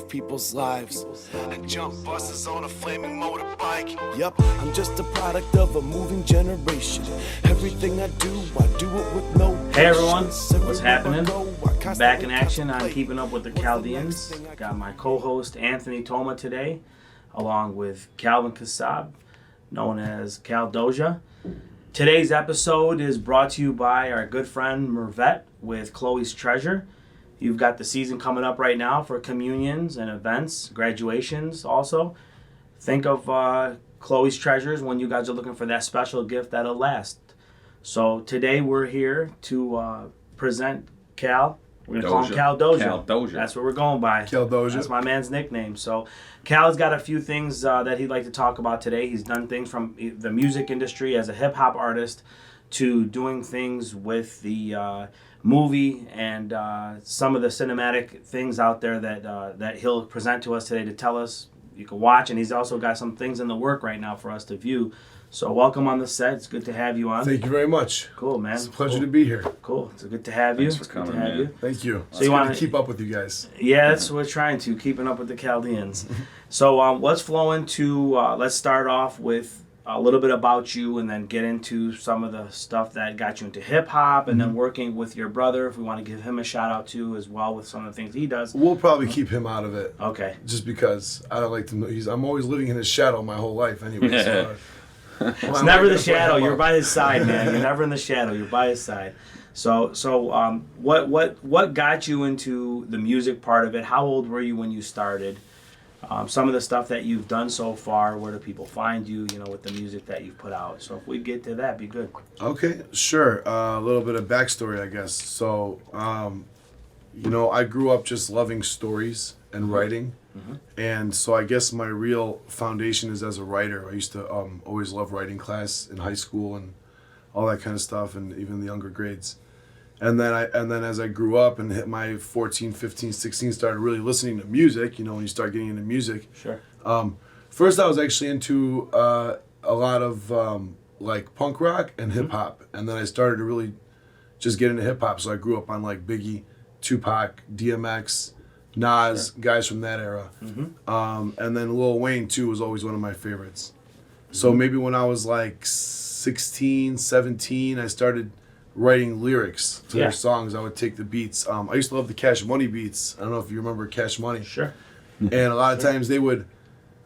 People's lives. I jump buses on a flaming motorbike. Yup, I'm just a product of a moving generation. Everything I do it with no patience. Hey everyone, what's happening? Back in action on Keeping Up with the Chaldeans. Got my co-host Anthony Toma today, along with Calvin Kassab, known as CalDoJa. Today's episode is brought to you by our good friend Mervette with Chloe's Treasure. You've got the season coming up right now for communions and events, graduations also. Think of Chloe's Treasures when you guys are looking for that special gift that'll last. So today we're here to present Cal. We're going to call him CalDoJa. CalDoJa. That's what we're going by. CalDoJa. That's my man's nickname. So Cal's got a few things that he'd like to talk about today. He's done things from the music industry as a hip-hop artist to doing things with the movie and some of the cinematic things out there that he'll present to us today to tell us you can watch. And he's also got some things in the work right now for us to view. So welcome on the set. It's good to have you on. Thank you very much. Cool, man. It's a pleasure to be here. Cool. It's good to have you. Thanks for coming, good to have man. you. Thank you. So So you want wanna- to keep up with you guys. Yeah, that's what we're trying to, keeping up with the Chaldeans. So let's flow into, let's start off with a little bit about you and then get into some of the stuff that got you into hip-hop and then working with your brother, if we want to give him a shout-out too as well with some of the things he does. We'll probably keep him out of it. Okay. Just because I don't like to know. I'm always living in his shadow my whole life anyway. So, It's never the shadow. You're by his side, man. You're never in the shadow. You're by his side. So what got you into the music part of it? How old were you when you started? Some of the stuff that you've done so far, where do people find you, with the music that you've put out? So if we get to that, be good. Okay, sure. A little bit of backstory, I guess. So, I grew up just loving stories and writing. Mm-hmm. And so I guess my real foundation is as a writer. I used to always love writing class in high school and all that kind of stuff, and even the younger grades. And then as I grew up and hit my 14, 15, 16, started really listening to music, when you start getting into music. Sure. First I was actually into a lot of like punk rock and hip hop. And then I started to really just get into hip hop. So I grew up on like Biggie, Tupac, DMX, Nas, guys from that era. Mm-hmm. And then Lil Wayne too was always one of my favorites. So maybe when I was like 16, 17, I started writing lyrics to their songs. I would take the beats. I used to love the Cash Money beats. I don't know if you remember Cash Money. Sure. And a lot of times they would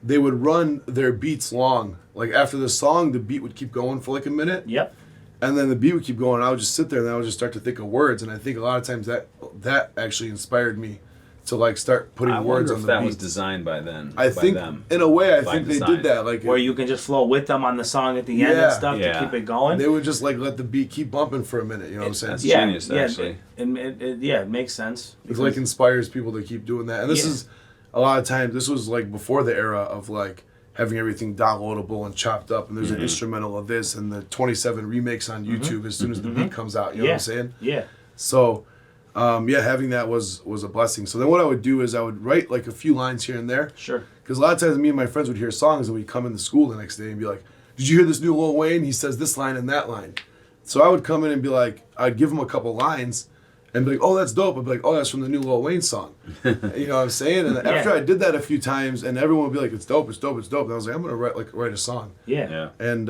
run their beats long. Like after the song, the beat would keep going for like a minute. Yep. And then the beat would keep going. And I would just sit there and I would just start to think of words. And I think a lot of times that actually inspired me to like start putting words on the beats. I wonder if that was designed by then. I think them. in a way, I By think design. they did that. Like Where you can just flow with them on the song at the end and stuff to keep it going. They would just like let the beat keep bumping for a minute. You know what I'm saying? That's genius, actually. It makes sense. It like inspires people to keep doing that. And this is a lot of times, this was like before the era of like having everything downloadable and chopped up, and there's an instrumental of this and the 27 remakes on YouTube as soon as the beat comes out. You know what I'm saying? Yeah. So, having that was a blessing. So then what I would do is I would write like a few lines here and there. Sure. Because a lot of times me and my friends would hear songs and we'd come into school the next day and be like, did you hear this new Lil Wayne? He says this line and that line. So I would come in and be like, I'd give him a couple lines and be like, oh, that's dope. I'd be like, oh, that's from the new Lil Wayne song. You know what I'm saying? And after I did that a few times and everyone would be like, it's dope, it's dope, it's dope. And I was like, I'm going to write a song. Yeah. And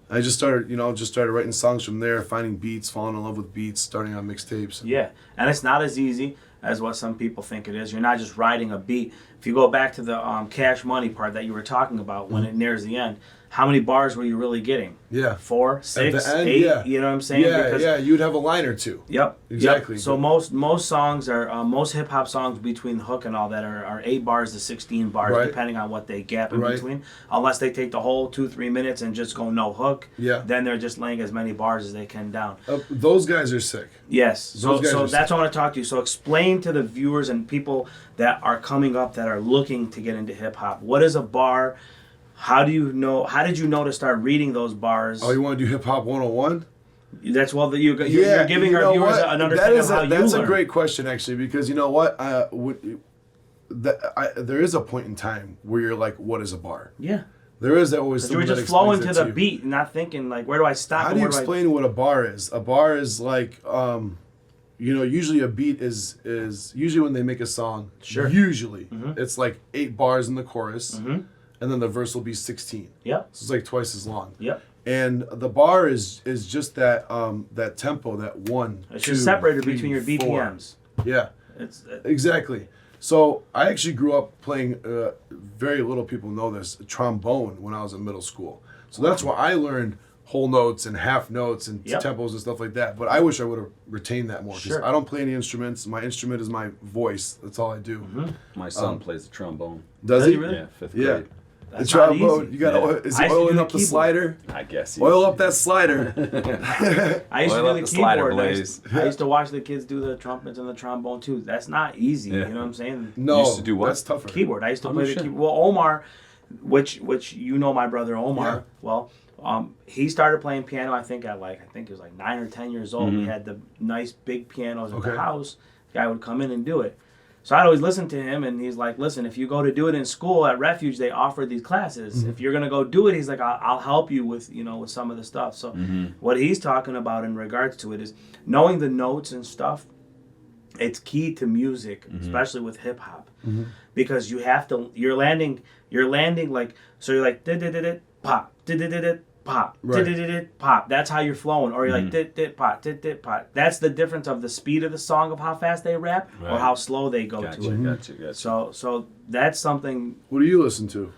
I just started writing songs from there, finding beats, falling in love with beats, starting on mixtapes. Yeah, and it's not as easy as what some people think it is. You're not just writing a beat. If you go back to the Cash Money part that you were talking about, when it nears the end, how many bars were you really getting? Yeah. 4, 6, At the end, 8? yeah. You know what I'm saying? Yeah, you'd have a line or two. Yep. Exactly. Yep. So most songs are most hip hop songs between the hook and all that are 8 bars to 16 bars, Right. depending on what they gap in Right. between. Unless they take the whole 2-3 minutes and just go no hook. Yeah. Then they're just laying as many bars as they can down. Those guys are sick. Yes. So Those guys are that's what I want to talk to you. So explain to the viewers and people that are coming up that are looking to get into hip hop. What is a bar? How did you know to start reading those bars? Oh, you want to do Hip Hop 101? That's you're giving our viewers an understanding of how you learn. That's a great question, actually, because you know what? There is a point in time where you're like, what is a bar? Yeah. There is always Because you were someone that just flowing explains to it the you. beat, not thinking like, where do I stop? How and do you where do I- explain what a bar is? A bar is like, usually a beat is usually when they make a song. Sure. Usually, it's like 8 bars in the chorus, Mm-hmm. and then the verse will be 16. Yep. So it's like twice as long. Yep. And the bar is just that that tempo, that 1. It's 2, just separated 3, between your 4. BPMs. Yeah. It's Exactly. So I actually grew up playing. Very little people know this, trombone when I was in middle school. So that's why I learned whole notes and half notes and Yep. tempos and stuff like that. But I wish I would have retained that more because Sure. I don't play any instruments. My instrument is my voice. That's all I do. My son plays the trombone. Does Does he? he really? Yeah, 5th Yeah. grade. The That's not trombone. easy. You got to. Yeah. Is I he used to do oiling the up the keyboard. slider? I guess. Oil up that slider. I used to Oil do up the the slider, keyboard. Blaze. I used to watch the kids do the trumpets and the trombone too. That's not easy. Yeah. You know what I'm saying? No. used to do what? That's tougher. Keyboard. I used to Oh, play no the shit. keyboard. Well, Omar, which my brother Omar. Yeah. Well, he started playing piano. I think he was like 9 or 10 years old. We had the nice big pianos at Okay. the house. The guy would come in and do it. So I'd always listen to him, and he's like, "Listen, if you go to do it in school at Refuge, they offer these classes. If you're gonna go do it, he's like, I'll help you with with some of the stuff." So what he's talking about in regards to it is knowing the notes and stuff. It's key to music, especially with hip hop, because you have to. You're landing like so. You're like dit pop, dit pop, Right. dit pop. That's how you're flowing, or you're like dit pop, dit pop. That's the difference of the speed of the song of how fast they rap or Right. how slow they go Gotcha, to it. gotcha. So that's something. What do you listen to?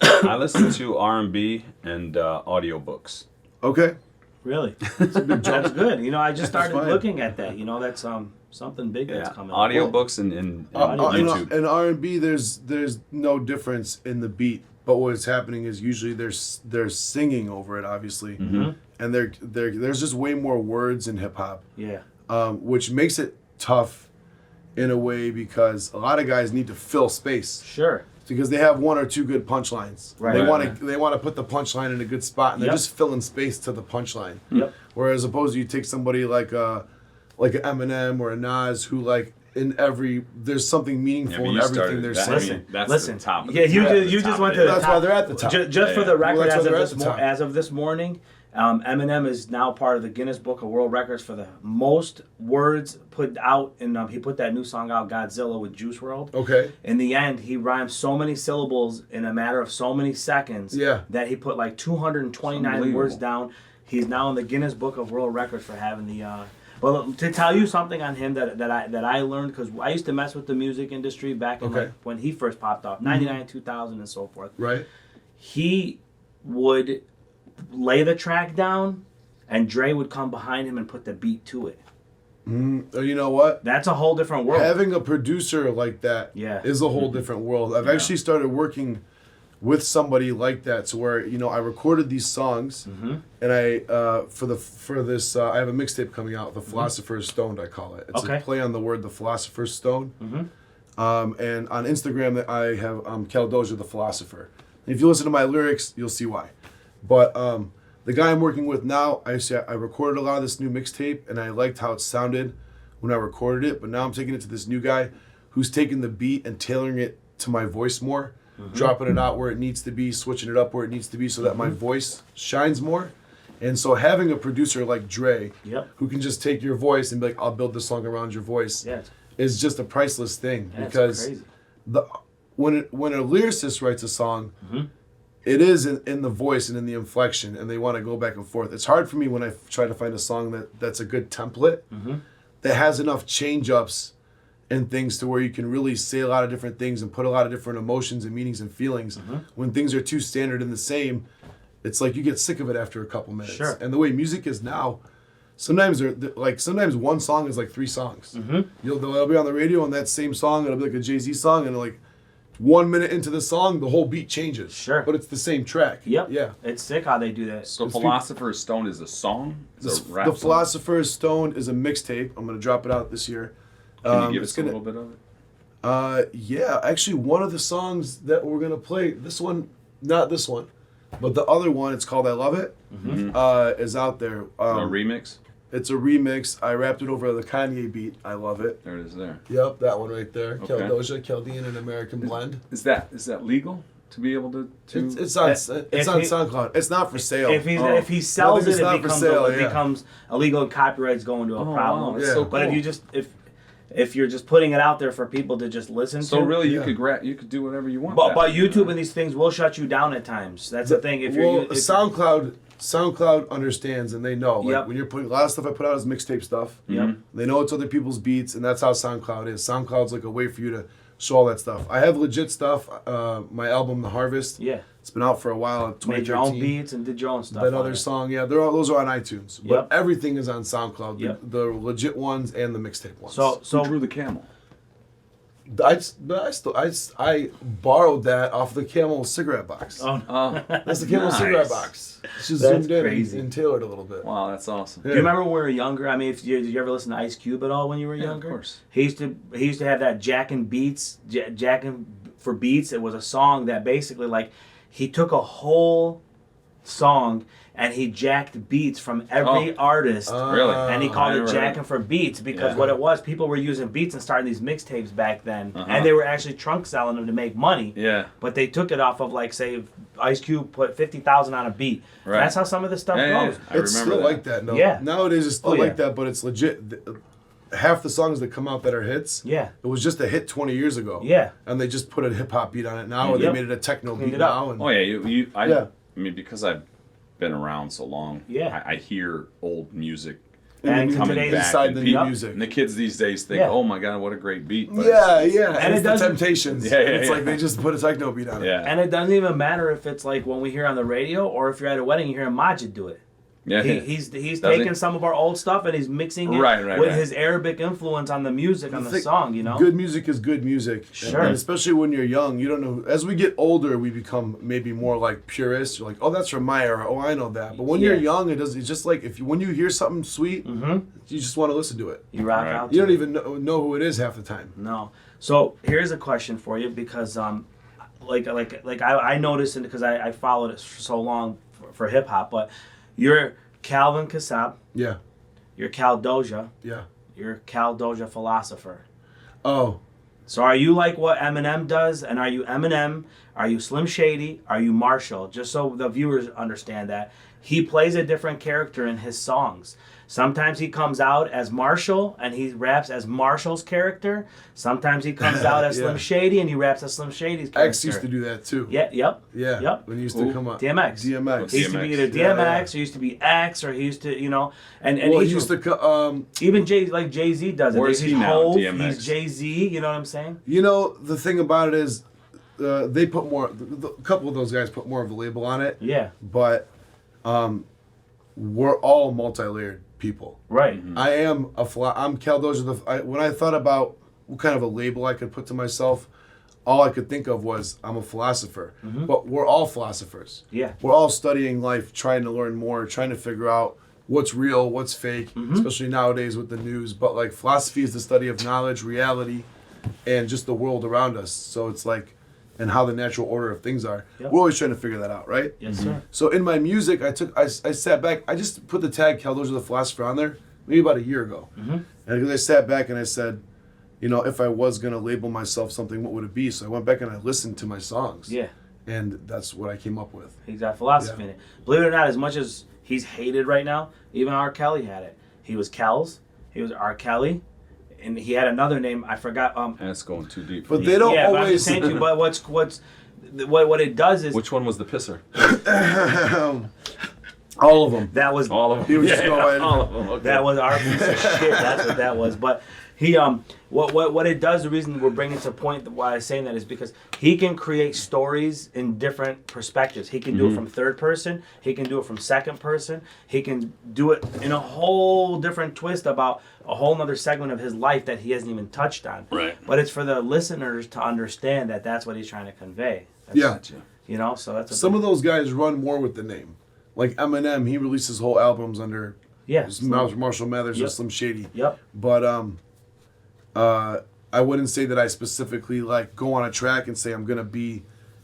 I listen to R&B and audiobooks. Okay. Really, that's good. I just started fine. looking at that. That's something big that's Yeah, coming. audiobooks and YouTube. In R&B, there's no difference in the beat, but what's happening is usually they're singing over it, obviously, and there's just way more words in hip hop, Yeah. which makes it tough in a way because a lot of guys need to fill space Sure. because they have 1 or 2 good punchlines. Right. They Right, want to put the punchline in a good spot, and they're Yep. just filling space to the punchline. Yep. Whereas opposed to you take somebody like an Eminem or a Nas who there's something meaningful in everything they're saying. That's the top. Of Yeah, the you top just, of you the just top went of to it. the That's top. why they're at the top. Just for Yeah. the record, Well, that's as why of, they're this at the top. as of this morning, Eminem is now part of the Guinness Book of World Records for the most words put out. And he put that new song out, Godzilla, with Juice WRLD. Okay. In the end, he rhymed so many syllables in a matter of so many seconds Yeah. that he put like 229 words down. He's now in the Guinness Book of World Records for having the. Well, to tell you something on him that I learned, because I used to mess with the music industry back in Okay. when he first popped off, 99, 2000, and so forth. Right. He would lay the track down, and Dre would come behind him and put the beat to it. You know what? That's a whole different world. Having a producer like that Yeah. is a whole different world. I've actually started working with somebody like that, so where I recorded these songs, and I for this I have a mixtape coming out, The Philosopher's Stoned, I call it. It's Okay. a play on the word The Philosopher's Stone. And on Instagram I have CalDoJa the Philosopher. And if you listen to my lyrics, you'll see why. But the guy I'm working with now, I recorded a lot of this new mixtape, and I liked how it sounded when I recorded it. But now I'm taking it to this new guy who's taking the beat and tailoring it to my voice more, dropping it out where it needs to be, switching it up where it needs to be, so that my voice shines more. And so having a producer like Dre, Yep. who can just take your voice and be like, "I'll build this song around your voice," Yeah. is just a priceless thing. That's Because crazy. when a lyricist writes a song, it is in the voice and in the inflection, and they want to go back and forth. It's hard for me when I try to find a song that's a good template, that has enough change ups and things to where you can really say a lot of different things and put a lot of different emotions and meanings and feelings. When things are too standard and the same, it's like you get sick of it after a couple minutes. Sure. And the way music is now, sometimes sometimes one song is like 3 songs. They'll be on the radio, and that same song, it'll be like a Jay-Z song, and like 1 minute into the song, the whole beat changes. Sure. But it's the same track. Yep. Yeah. It's sick how they do that. So Philosopher's Stone is a song? It's a rap The song? Philosopher's Stone is a mixtape. I'm going to drop it out this year. Can you give it's us a little bit of it? Yeah, actually, one of the songs that we're going to play, this one, not this one, but the other one, it's called I Love It, is out there. A remix? It's a remix. I rapped it over the Kanye beat. I Love It. There it is there. Yep, that one right there. Okay. CalDoJa, Chaldean, and American Blend. Is that legal? to be able to It's on SoundCloud. It's not for sale. If he sells it, it becomes illegal and copyright's going to a problem. Wow, that's so cool. But if you're just putting it out there for people to just listen to, so really you could do whatever you want. But YouTube and these things will shut you down at times. That's the thing. SoundCloud understands and they know. Like when you're putting a lot of stuff I put out as mixtape stuff. Yep. They know it's other people's beats, and that's how SoundCloud is. SoundCloud's like a way for you to show all that stuff. I have legit stuff. My album, The Harvest. Yeah. It's been out for a while. 2013. Made your own beats and did your own stuff. That other song, those are on iTunes. But Yep. everything is on SoundCloud. Yep. The legit ones and the mixtape ones. So drew the camel. I borrowed that off the Camel cigarette box. Oh, That's the Camel cigarette box. It's just That's zoomed in crazy. and tailored a little bit. Wow, that's awesome. Do you remember when we were younger? I mean, did you ever listen to Ice Cube at all when you were Yeah, younger? of course. He used to have that Jackin' Beats, Jackin' for Beats. It was a song that basically like he took a whole song and he jacked beats from every artist. Really? And he called it Jackin' for Beats because what it was, people were using beats and starting these mixtapes back then. And they were actually trunk selling them to make money. Yeah. But they took it off of like, say, Ice Cube put 50,000 on a beat. Right. That's how some of this stuff goes. I It's remember still that. like that. No. Yeah. Nowadays it's still Oh, yeah. like that, but it's legit. Half the songs that come out that are hits, Yeah. it was just a hit 20 years ago. Yeah. And they just put a hip hop beat on it now, or they Yep. made it a techno Cleaned beat it up. now. And Oh yeah, I Yeah. mean, because I've been around so long, Yeah. I hear old music And coming today's back, inside and the people- new music. and the kids these days think, Yeah. "Oh my God, what a great beat!" But Yeah, it's- yeah. And it's it the doesn't- Temptations. Yeah, It's yeah. like they just put a techno beat on it. yeah, And it doesn't even matter if it's like when we hear on the radio or if you're at a wedding, you hear Majid do it. yeah. He's Does taking he? some of our old stuff and he's mixing it Right, with right. his Arabic influence on the music, on the Thing- song, you know? Good music is good music. Sure. And especially when you're young, you don't know. As we get older, we become maybe more like purists. You're like, oh, that's from my era. Oh, I know that. But when you're Yeah. young, it's just like when you hear something sweet, you just want to listen to it. You rock Right. out. You to don't it. even know who it is half the time. No. So here's a question for you because I noticed it because I followed it for so long for hip hop, but you're Calvin Kassab, Yeah, you're CalDoJa, yeah. you're CalDoJa Philosopher. Oh, So are you like what Eminem does? And are you Eminem? Are you Slim Shady? Are you Marshall? Just so the viewers understand that. He plays a different character in his songs. Sometimes he comes out as Marshall and he raps as Marshall's character. Sometimes he comes out as Yeah. Slim Shady and he raps as Slim Shady's character. X used to do that too. Yeah, yep. Yeah. Yep. When he used to come up. DMX. DMX. He used to be either Yeah, DMX or he used to be X or he used to, and Well, he each- used to. even Jay-Z does it. Where's He's he now, Hov, DMX? He's Jay-Z, you know what I'm saying? You know, the thing about it is, they put more. A couple of those guys put more of a label on it. Yeah. But, we're all multi-layered people. Right. I am I'm Cal Doja. When I thought about what kind of a label I could put to myself, all I could think of was I'm a philosopher. But we're all philosophers. Yeah. We're all studying life, trying to learn more, trying to figure out what's real, what's fake, especially nowadays with the news. But like philosophy is the study of knowledge, reality, and just the world around us. So it's like, and how the natural order of things are. Yep. We're always trying to figure that out, right? Yes, sir. So in my music, I sat back. I just put the tag CalDoJa the Philosopher on there maybe about a year ago. And because I sat back and I said, if I was going to label myself something, what would it be? So I went back and I listened to my songs. Yeah. And that's what I came up with. He's got philosophy in it. Believe it or not, as much as he's hated right now, even R. Kelly had it. He was Kells. He was R. Kelly. And he had another name. I forgot. That's going too deep. But they don't But I'm just always. saying to you, but what it does is Which one was the pisser? All of them. that was All of them. He was just going right all of them. Okay. that was our piece of shit. That's what that was. But he what it does, the reason we're bringing to point why I'm saying that is because he can create stories in different perspectives. He can do it from third person, he can do it from second person, he can do it in a whole different twist about a whole nother segment of his life that he hasn't even touched on. Right. But it's for the listeners to understand that that's what he's trying to convey. Yeah. So that's Some of those guys run more with the name. Like Eminem, he releases whole albums under Marshall Mathers or Slim Shady. Yep. But I wouldn't say that I specifically like go on a track and say I'm gonna be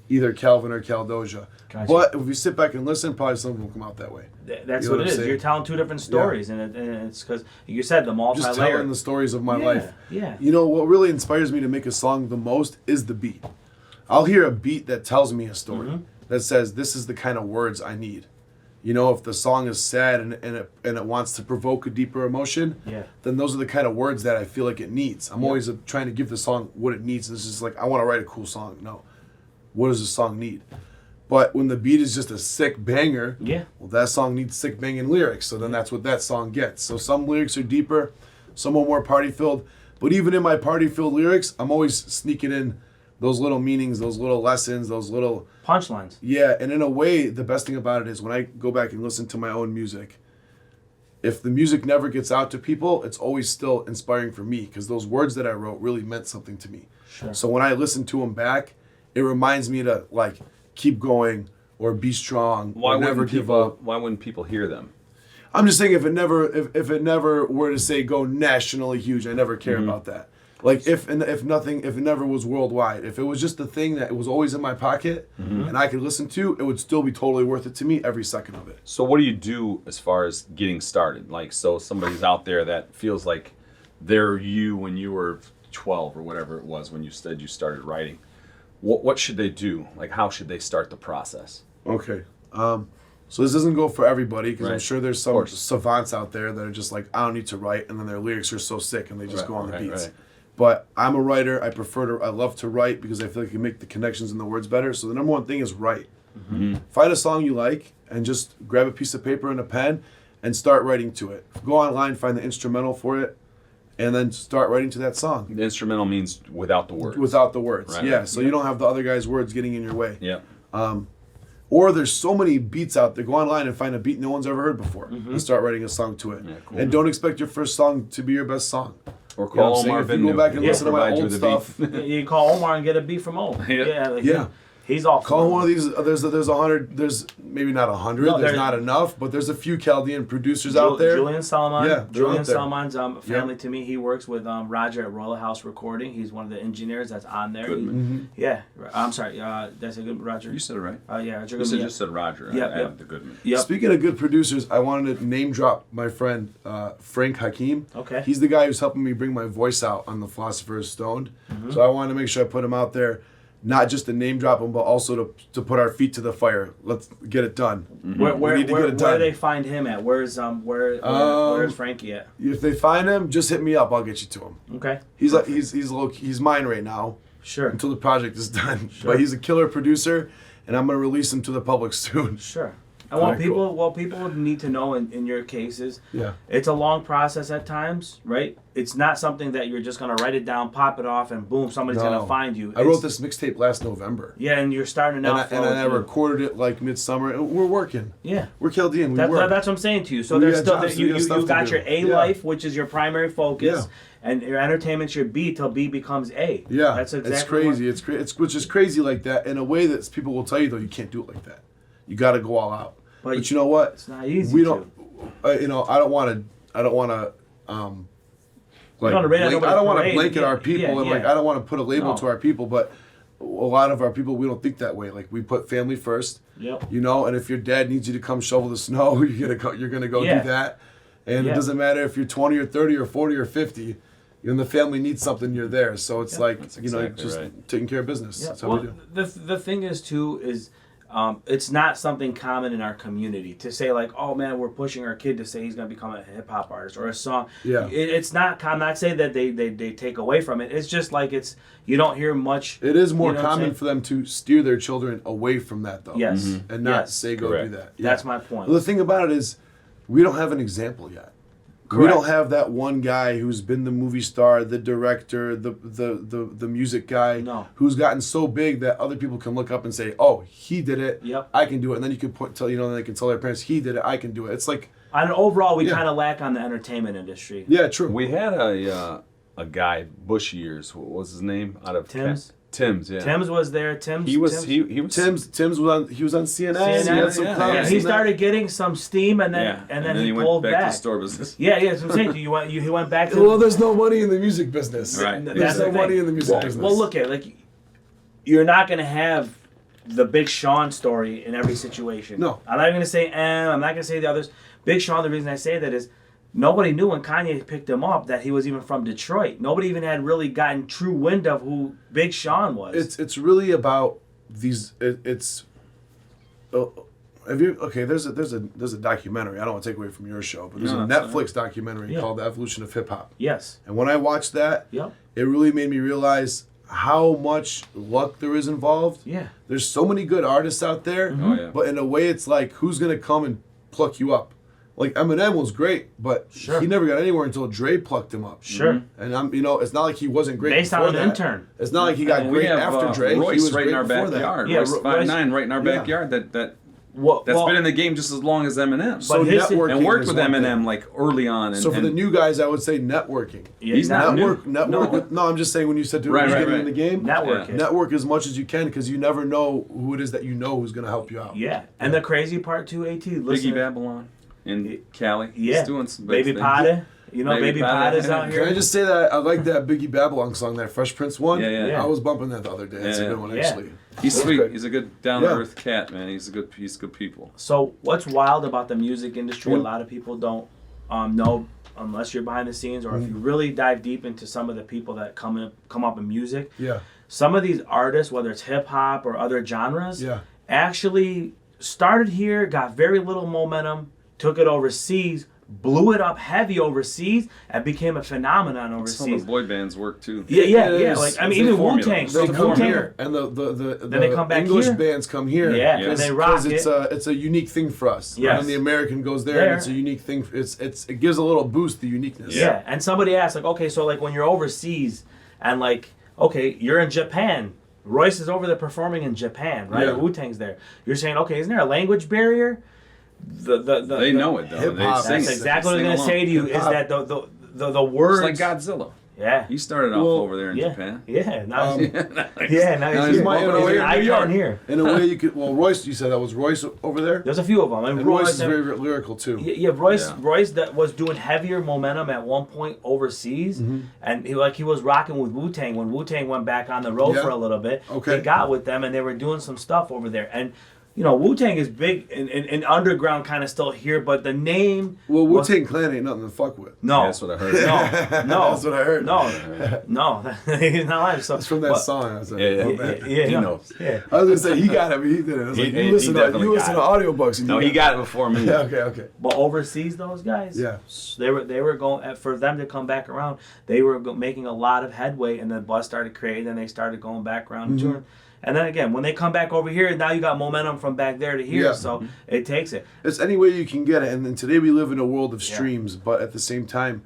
either Calvin or CalDoJa. Gotcha. But if you sit back and listen, probably some of them will come out that way. That's You know what what it I'm is. saying? You're telling two different stories, and it's because you said the Just multi-layer. telling the stories of my life. Yeah. You know what really inspires me to make a song the most is the beat. I'll hear a beat that tells me a story that says this is the kind of words I need. You know, if the song is sad and it wants to provoke a deeper emotion, then those are the kind of words that I feel like it needs. I'm always trying to give the song what it needs. This is like, I want to write a cool song. No. What does the song need? But when the beat is just a sick banger, well, that song needs sick banging lyrics. So then that's what that song gets. So some lyrics are deeper, some are more party-filled. But even in my party-filled lyrics, I'm always sneaking in those little meanings, those little lessons, those little punchlines. Yeah, and in a way, the best thing about it is when I go back and listen to my own music, if the music never gets out to people, it's always still inspiring for me because those words that I wrote really meant something to me. Sure. So when I listen to them back, it reminds me to like keep going or be strong or never give up. Why wouldn't people hear them? I'm just saying if it never were to say go nationally huge, I never care about that. Like if it never was worldwide, if it was just the thing that it was always in my pocket and I could listen to, it would still be totally worth it to me every second of it. So what do you do as far as getting started? Like, so somebody's out there that feels like they're you when you were 12 or whatever it was when you said you started writing. What should they do? Like, how should they start the process? Okay. So this doesn't go for everybody because I'm Right. sure there's some savants out there that are just like, I don't need to write, and then their lyrics are so sick and they just go on the beats. Right. But I'm a writer. I love to write because I feel like I can make the connections in the words better. So the number one thing is write. Find a song you like and just grab a piece of paper and a pen and start writing to it. Go online, find the instrumental for it, and then start writing to that song. The instrumental means without the words. Without the words, Right. yeah. So you don't have the other guy's words getting in your way. Yeah. Or there's so many beats out there. Go online and find a beat no one's ever heard before and start writing a song to it. Yeah, cool. And don't expect your first song to be your best song. Or You know call what I'm saying? Omar If you Binno. go back and listen to my Provide you old with a stuff. beat. You call Omar and get a beat from Omar. Yeah. He's all Call for one of it. these. There's 100. There's maybe not 100. No, there's there- not enough, but there's a few Chaldean producers out there. Julian Salman. Yeah, they're Julian out there. Salman's family to me. He works with Roger at Royal House Recording. He's one of the engineers that's on there. Goodman. Yeah, I'm sorry. That's a good Roger. You said it right. Yeah, Roger You Goodman. just said Roger. Yep, I added the Goodman. Yep. Speaking of good producers, I wanted to name drop my friend Frank Hakim. Okay. He's the guy who's helping me bring my voice out on the Philosopher is Stoned. Mm-hmm. So I wanted to make sure I put him out there, not just to name drop him, but also to put our feet to the fire. Let's get it done. Where We need to get it where done. do they find him at? Where's Frankie at? If they find him, just hit me up. I'll get you to him. Okay. He's mine right now Sure. until the project is done. Sure. But he's a killer producer, and I'm gonna release him to the public soon. Sure. And what Alright, cool. people would need to know in your cases, Yeah. it's a long process at times, right? It's not something that you're just gonna write it down, pop it off, and boom, somebody's No. gonna find you. I wrote this mixtape last November. Yeah, and you're starting And out. I recorded it like midsummer. And we're working. Yeah. We're Chaldean. We That's work. what I'm saying to you. So We there's got still jobs, you we got stuff to got do. your A Yeah. life, which is your primary focus, and your entertainment's your B till B becomes A. Yeah, That's exactly it's crazy. It's which is crazy like that in a way that people will tell you though you can't do it like that. You got to go all out. But you know what? It's not easy. We don't. I don't want to. Like, don't wanna rain on I don't nobody's want to parade. blanket Yeah, our people, yeah, and like yeah. I don't want to put a label No. to our people. But a lot of our people, we don't think that way. Like we put family first. Yep. You know, and if your dad needs you to come shovel the snow, you're gonna go Yeah. do that. And Yeah. it doesn't matter if you're 20 or 30 or 40 or 50. And the family needs something, you're there. So it's like That's you know, exactly just right. taking care of business. Yeah. That's how Well, we do. the thing is too is it's not something common in our community to say like, oh man, we're pushing our kid to say he's gonna become a hip hop artist or a song. Yeah. It's not. I'm not saying that they take away from it. It's just like you don't hear much. It is more you know what I'm common saying? for them to steer their children away from that, though. Yes. And not Yes. say go Correct. do that. That's my point. Well, the thing about it is, we don't have an example yet. We Correct. don't have that one guy who's been the movie star, the director, the music guy, No. who's gotten so big that other people can look up and say, "Oh, he did it. Yep. I can do it." And then you can they can tell their parents, "He did it. I can do it." It's like, And overall, we Yeah. kind of lack on the entertainment industry. yeah, true. We had a guy, Bush years. What was his name? Out of Tim's? Tim's, yeah. Tim's was there. He was. Tim's was on CNN. CNN, He had some yeah. comments Yeah, and he that. started getting some steam, and then Yeah. and then he went pulled back back. to store business. Yeah, that's what I'm saying. He went back to. Well, there's no money in the music business. Right. That's There's the no thing. money in the music well, business. Well, look at like, you're not gonna have the Big Sean story in every situation. No. I'm not gonna say I'm not gonna say the others. Big Sean. The reason I say that is, nobody knew when Kanye picked him up that he was even from Detroit. Nobody even had really gotten true wind of who Big Sean was. It's really about these. Have you there's a documentary. I don't want to take away from your show, but there's a Netflix documentary called The Evolution of Hip Hop. Yes. And when I watched that, it really made me realize how much luck there is involved. Yeah. There's so many good artists out there, but in a way it's like, who's gonna come and pluck you up? Like Eminem was great, but he never got anywhere until Dre plucked him up. Sure. And it's not like he wasn't great based before on an intern. It's not like he got great after Dre. Royce he was right in great our before backyard. that. Yeah, Royce 5'9" right in our backyard. That's been in the game just as long as Eminem. So networking and worked is with one Eminem thing. like early on. And, So for the new guys, I would say networking. Yeah, he's not Network. new. No, I'm just saying when you said to Right, who's right, getting right. in the game, Network. Yeah. network as much as you can, because you never know who it is that you know who's going to help you out. Yeah. And the crazy part too, AT, listen. Biggie Babylon in Cali. Yeah. He's doing some big Baby things. Potter. You know, Baby Potter's out here. Can I just say that I like that Biggie Babylon song, that Fresh Prince one? Yeah. I was bumping that the other day. It's a good one, actually. He's That's sweet. good. He's a good down-to-earth cat, man. He's good people. So what's wild about the music industry, a lot of people don't know unless you're behind the scenes, or if you really dive deep into some of the people that come up in music. Yeah. Some of these artists, whether it's hip hop or other genres, actually started here, got very little momentum, took it overseas, blew it up heavy overseas, and became a phenomenon overseas. Some of the boy bands work too. Yeah. Like I mean, even Wu-Tang. They come Wu-Tang, here, and the Then they come back English here. bands come here. Yeah, and they rock it. It's a unique thing for us. Yes. And then the American goes there, and it's a unique thing. It gives a little boost to uniqueness. Yeah, and somebody asked, like, okay, so like when you're overseas, and like, okay, you're in Japan. Royce is over there performing in Japan, right? Yeah. Or Wu-Tang's there. You're saying, okay, isn't there a language barrier? They know it though. hip-hop. They sing That's it. exactly what I They was sing going to say to you. along. Is that the words? It's like Godzilla. Yeah. He started off over there in Japan. Yeah. Now he's, Now now he's he's my- an in icon New York. here. In a way, you could. Well, Royce, you said that was Royce over there. There's a few of them. And Royce is very lyrical too. Yeah, Royce that was doing heavier momentum at one point overseas, and he was rocking with Wu-Tang when Wu-Tang went back on the road for a little bit. Okay. He got with them, and they were doing some stuff over there. And Wu-Tang is big and underground kind of still here, but the name. Well, Wu-Tang Clan ain't nothing to fuck with. No, Yeah, that's what I heard. no, That's what I heard. no, he's not lying. So It's from that song. I was like, Yeah. He knows. Yeah. I was gonna say he got it, but he did it. I was like, He you listen definitely to got it. audiobooks. And No, he got it before me. Yeah, okay. But overseas, those guys, Yeah. they were going for them to come back around. They were making a lot of headway, and then Buzz started creating, and they started going back around and touring. And then again, when they come back over here, now you got momentum from back there to here, so it takes it. It's any way you can get it. And then today we live in a world of streams, but at the same time,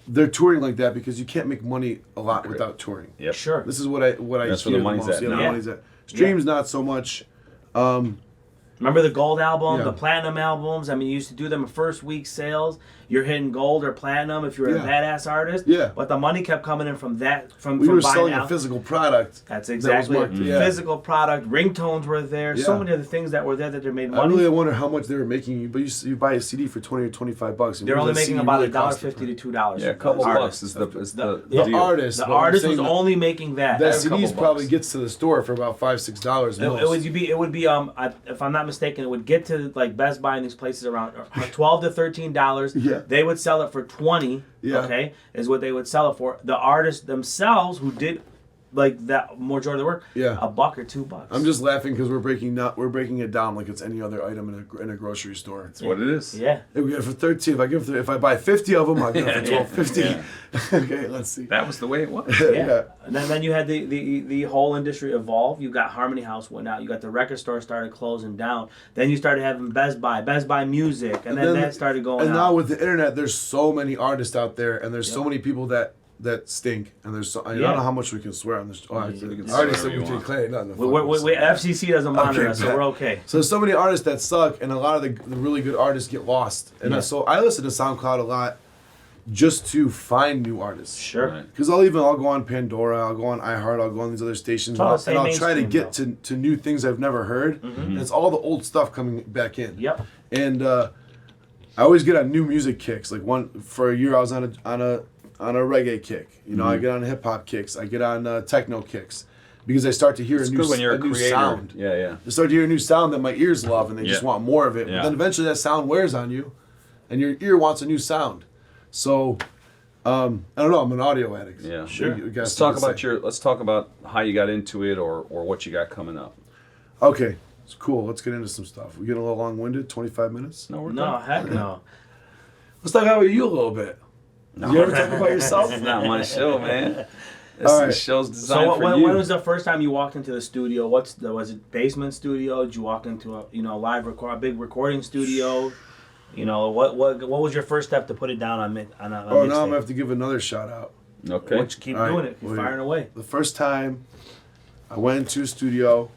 they're touring like that because you can't make money a lot without touring. Yep. Sure. This is what I That's where hear the money's most. at Yeah, now. the money's at. Streams not so much. Remember the gold album, Yeah. the platinum albums? I mean, you used to do them in first week sales. You're hitting gold or platinum if you're a badass artist. Yeah. But the money kept coming in from that, from We were buying selling out. a physical product. That's that was exactly marked- it. yeah. Physical product, ringtones were there. So Yeah. many other things that were there that they made I money. really wonder how much they were making. But you buy a CD for $20 or $25. and They're what only does that making CD about really cost $1.50 to $2. Yeah, a couple Artists. bucks is the The deal. artist. The but I'm artist was saying only making that. that a couple CDs probably bucks. gets to the store for about $5-6 most. It would be if I'm not mistaken, it would get to like Best Buy and these places around $12 to $13. Yeah. They would sell it for $20. Yeah. Okay, is what they would sell it for. The artists themselves who did like that majority of the work. Yeah. $1 or $2. I'm just laughing because we're breaking it down like it's any other item in a grocery store. That's what it is. Yeah. If we get it for 13, if I buy 50 of them, I'll get it for $12.50. Yeah. Okay, let's see. That was the way it was. Yeah. And then you had the whole industry evolve. You got Harmony House went out. You got the record store started closing down. Then you started having Best Buy Music, and then that started going And out. now with the internet, there's so many artists out there, and there's so many people that stink, and there's I don't know how much we can swear on this. I already swear said we whatever you can claim nothing. FCC doesn't monitor us, so bet. we're okay. So there's so many artists that suck, and a lot of the really good artists get lost. And so I listen to SoundCloud a lot just to find new artists. Sure. Right. Because I'll go on Pandora, I'll go on iHeart, I'll go on these other stations, all the and same I'll try to mainstream, get to new things I've never heard. And it's all the old stuff coming back in. Yep. And I always get on new music kicks. Like for a year, I was on a reggae kick. I get on hip hop kicks. I get on techno kicks. Because I start to hear It's a good when you're a new creator. sound. Yeah. I start to hear a new sound that my ears love, and they just want more of it. Yeah. But then eventually that sound wears on you, and your ear wants a new sound. So, I don't know. I'm an audio addict. Yeah, Sure. Let's talk about how you got into it, or what you got coming up. Okay, it's cool. Let's get into some stuff. We getting a little long-winded. 25 minutes. No, we're No, done. heck no. Let's talk about you a little bit. No. You ever talk about yourself? It's not my show, man. All right. This show's designed So for when, you. when was the first time you walked into the studio? Was it basement studio? Did you walk into a a big recording studio? What was your first step to put it down on a Oh, now I'm mixtape? gonna have to give another shout out. Okay. Why don't you keep All right, doing it? Keep wait. firing away. The first time I went into a studio,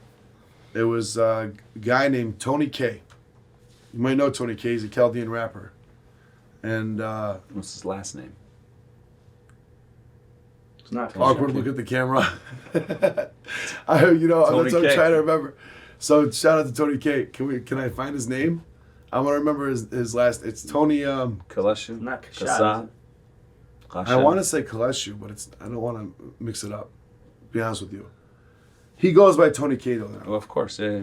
it was a guy named Tony K. You might know Tony K. He's a Chaldean rapper. And What's his last name? It's not awkward look at the camera. that's what I'm K. trying to remember. So shout out to Tony K. Can I find his name? I'm gonna remember his last. It's Tony. Kaleshu? Not Kassab, Kassab? I want to say Kaleshu, but I don't want to mix it up. To be honest with you, he goes by Tony K though now. Oh, of course, yeah.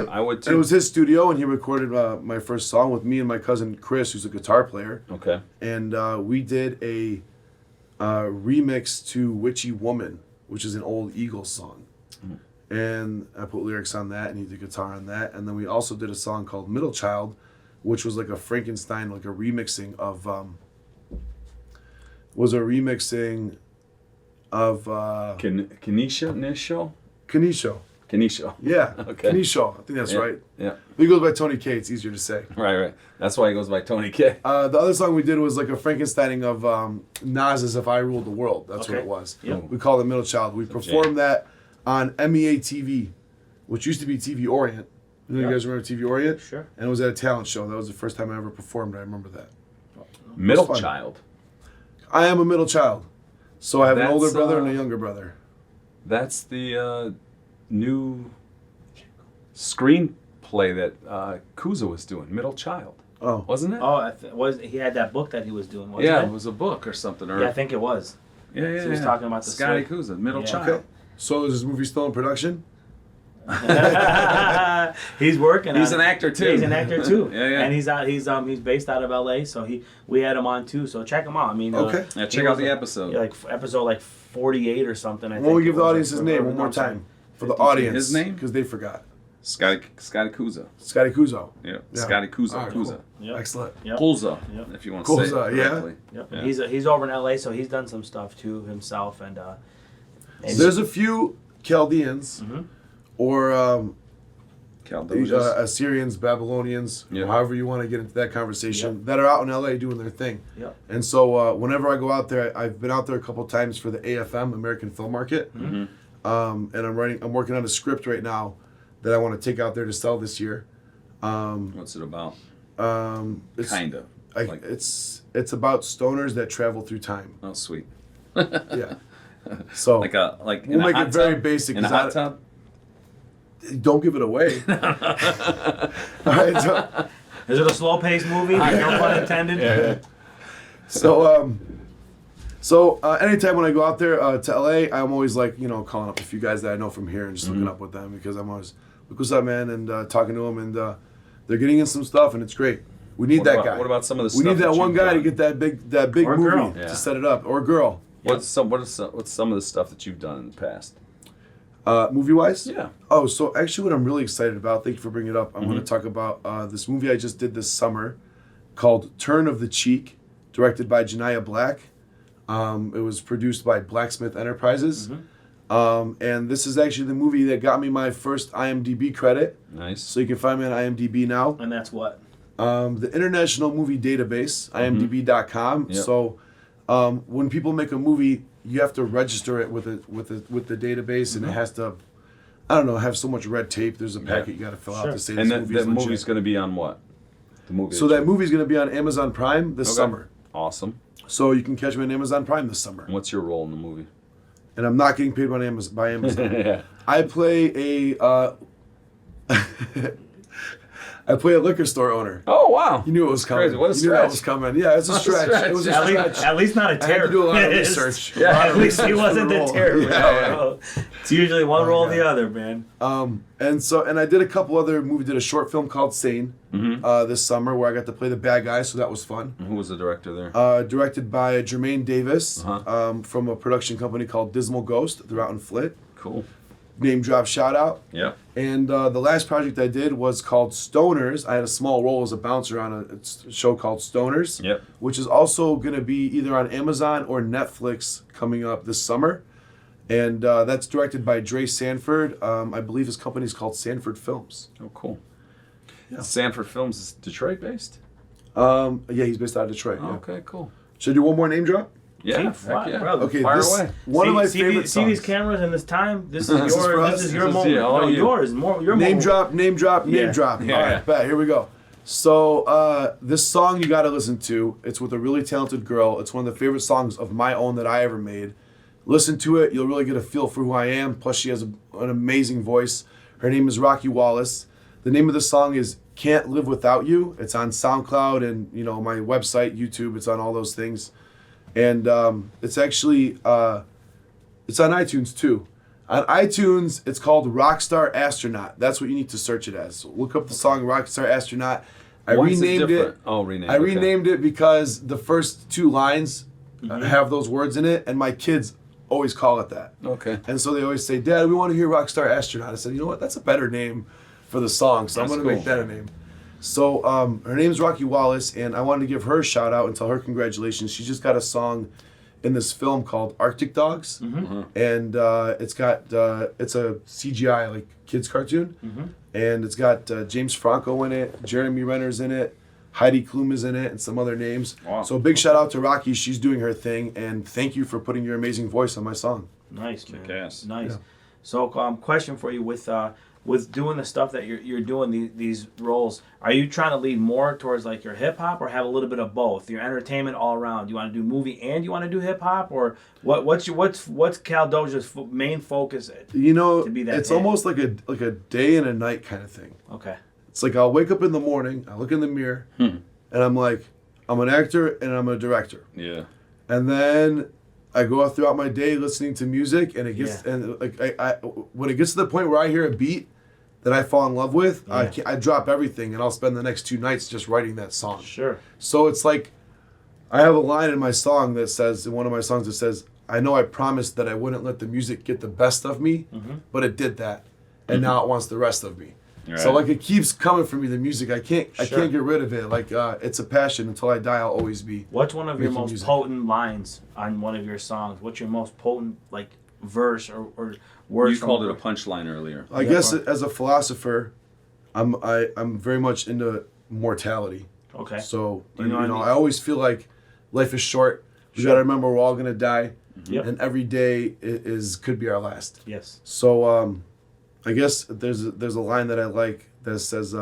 I would And too. it was his studio, and he recorded my first song with me and my cousin Chris, who's a guitar player. Okay. And we did a remix to Witchy Woman, which is an old Eagles song. And I put lyrics on that, and he did guitar on that. And then we also did a song called Middle Child, which was like a Frankenstein, like a remixing of Kenisha? Nisho? Kanisho. Kenisha. Yeah, Okay. Kanisho. I think that's Yeah, right. Yeah. He goes by Tony K. It's easier to say. Right. That's why he goes by Tony K. The other song we did was like a Frankensteining of Nas's If I Ruled the World. That's what Okay. it was. Yep. We called it Middle Child. We performed that on MEA TV, which used to be TV Orient. You Yep. guys remember TV Orient? Sure. And it was at a talent show. That was the first time I ever performed. I remember that. Middle fun. child. I am a middle child. So I have an That's, older brother and a younger brother. That's the new screenplay that Kuza was doing, Middle Child. Oh. Wasn't it? Oh, he had that book that he was doing, wasn't yeah, it? it was a book or something. Or, Yeah, I think it was. yeah. So he was talking about the Scotty slave. Kuza, Middle Yeah. Child. Okay. So is this movie still in production? He's working. He's on an it. actor too. Yeah, he's an actor too. Yeah. And he's based out of LA, so we had him on too. So check him out. I mean, Okay. Yeah, he check out was the episode. Yeah, like episode like 48 or something. I Why think. don't we it give the was, audience his or- name or- one more I'm sorry. time? For the 52. audience. His name? Because they forgot. Scotty Kuza. Scotty Kuzo. Yeah. Yeah. Scotty Kuza. All right, Kuza. cool. Yep. Excellent. Yep. Kuza, Yep. if you want to say it Kuza, yeah. correctly. Yep. Yeah. He's over in LA, so he's done some stuff too himself, and There's a few Chaldeans Mhm. or CalDoJa. Assyrians, Babylonians, Yeah. however you want to get into that conversation, that are out in LA doing their thing. Yep. And so whenever I go out there, I've been out there a couple times for the AFM, American Film Market. Mhm. And I'm working on a script right now that I want to take out there to sell this year. What's it about? It's, Kinda. Like- it's about stoners that travel through time. Oh, sweet. Yeah. So Like in we'll a make hot it very tub? basic. In a 'cause hot tub? Don't give it away. All right. Is it a slow-paced movie? No pun intended. So anytime when I go out there to LA, I'm always like, calling up a few guys that I know from here and just hooking up with them because I'm always, look what's up, man, and talking to them, and they're getting in some stuff, and it's great. We need that guy. What about some of the We stuff need that one you've guy to done? get that big Or movie girl. Yeah. to set it up, or girl. What's some of the stuff that you've done in the past? Movie wise? Yeah. Oh, so actually, what I'm really excited about, thank you for bringing it up. I'm going to talk about this movie I just did this summer called Turn of the Cheek, directed by Janiyah Black. It was produced by Blacksmith Enterprises. And this is actually the movie that got me my first IMDb credit. Nice. So you can find me on IMDb now. And that's what? The International Movie Database, IMDb.com. Yep. So when people make a movie, you have to register it with the database, and it has to, have so much red tape. There's a packet you got to fill out to say this And movie that is legit. movie's going to be on what? The movie. So that movie's going to be on Amazon Prime this Okay. summer. Awesome. So you can catch me on Amazon Prime this summer. And what's your role in the movie? And I'm not getting paid by Amazon. Yeah. I play a I play a liquor store owner. Oh wow! You knew it was coming. Crazy. What a You knew that stretch. was coming. Yeah, it's a stretch. It was a stretch. At least not a I had to do a lot of terrorist. research. Yeah, At least he wasn't the terrorist. Yeah. It's usually one role or yeah. the other, man. And I did a couple other movies. Did a short film called Sane this summer where I got to play the bad guy, so that was fun. Who was the director there? Directed by Jermaine Davis from a production company called Dismal Ghost. They're out in Flit. Cool. Name drop shout out. Yeah. And the last project I did was called Stoners. I had a small role as a bouncer on a show called Stoners, Yep. which is also going to be either on Amazon or Netflix coming up this summer. And that's directed by Dre Sanford. I believe his company is called Sanford Films. Oh, cool. Yeah. Sanford Films is Detroit based. Yeah, he's based out of Detroit. Oh, Yeah. okay, cool. Should I do one more name drop? Yeah, Keep flying, yeah. brother. Okay, Fire this away. one of my favorite see songs. these cameras and this time. This is This is for your. us. This is your This is moment. you, all No, you. yours. More your Name moment. drop, name drop, name Yeah. drop. Yeah, All yeah. right, bet. Here we go. So this song you got to listen to. It's with a really talented girl. It's one of the favorite songs of my own that I ever made. Listen to it. You'll really get a feel for who I am. Plus, she has an amazing voice. Her name is Rocky Wallace. The name of the song is "Can't Live Without You." It's on SoundCloud and my website, YouTube. It's on all those things, and it's actually it's on iTunes too. On iTunes, it's called Rockstar Astronaut. That's what you need to search it as. So look up the song Rockstar Astronaut. I Why's renamed different? it. Oh, renamed. I okay. renamed it because the first two lines have those words in it, and my kids always call it that. Okay. And so they always say, "Dad, we want to hear Rockstar Astronaut." I said, "You know what? That's a better name for the song, so That's I'm going to cool. make that a name." So her name's Rocky Wallace, and I wanted to give her a shout out and tell her congratulations. She just got a song in this film called Arctic Dogs, and it's a CGI like kids cartoon, and it's got James Franco in it, Jeremy Renner's in it, Heidi Klum is in it, and some other names. Wow. So a big shout out to Rocky. She's doing her thing, and thank you for putting your amazing voice on my song. Nice, man. Kick-ass. Nice. Yeah. So, question for you with doing the stuff that you're doing these roles. Are you trying to lead more towards like your hip hop, or have a little bit of both? Your entertainment all around. Do you want to do movie and you want to do hip hop, or what's CalDoJa's main focus? To be that it's big? almost like a day and a night kind of thing. Okay. It's like I'll wake up in the morning, I look in the mirror, and I'm like, I'm an actor and I'm a director. Yeah. And then I go out throughout my day listening to music, and it gets Yeah. and like I when it gets to the point where I hear a beat that I fall in love with, Yeah. I drop everything and I'll spend the next 2 nights just writing that song. Sure. So it's like I have a line in my song that says, in one of my songs that says, "I know I promised that I wouldn't let the music get the best of me, but it did that, and now it wants the rest of me." So Right. like it keeps coming for me, the music. I can't get rid of it. Like it's a passion until I die. I'll always be. What's one of your Making most music. potent lines on one of your songs? What's your most potent like verse or words? You from called it a punchline earlier. I guess as a philosopher, I'm very much into mortality. Okay. So Do you know what I mean? I always feel like life is short. We Sure. gotta remember we're all gonna die, Yep. and every day could be our last. Yes. So I guess there's a line that I like that says,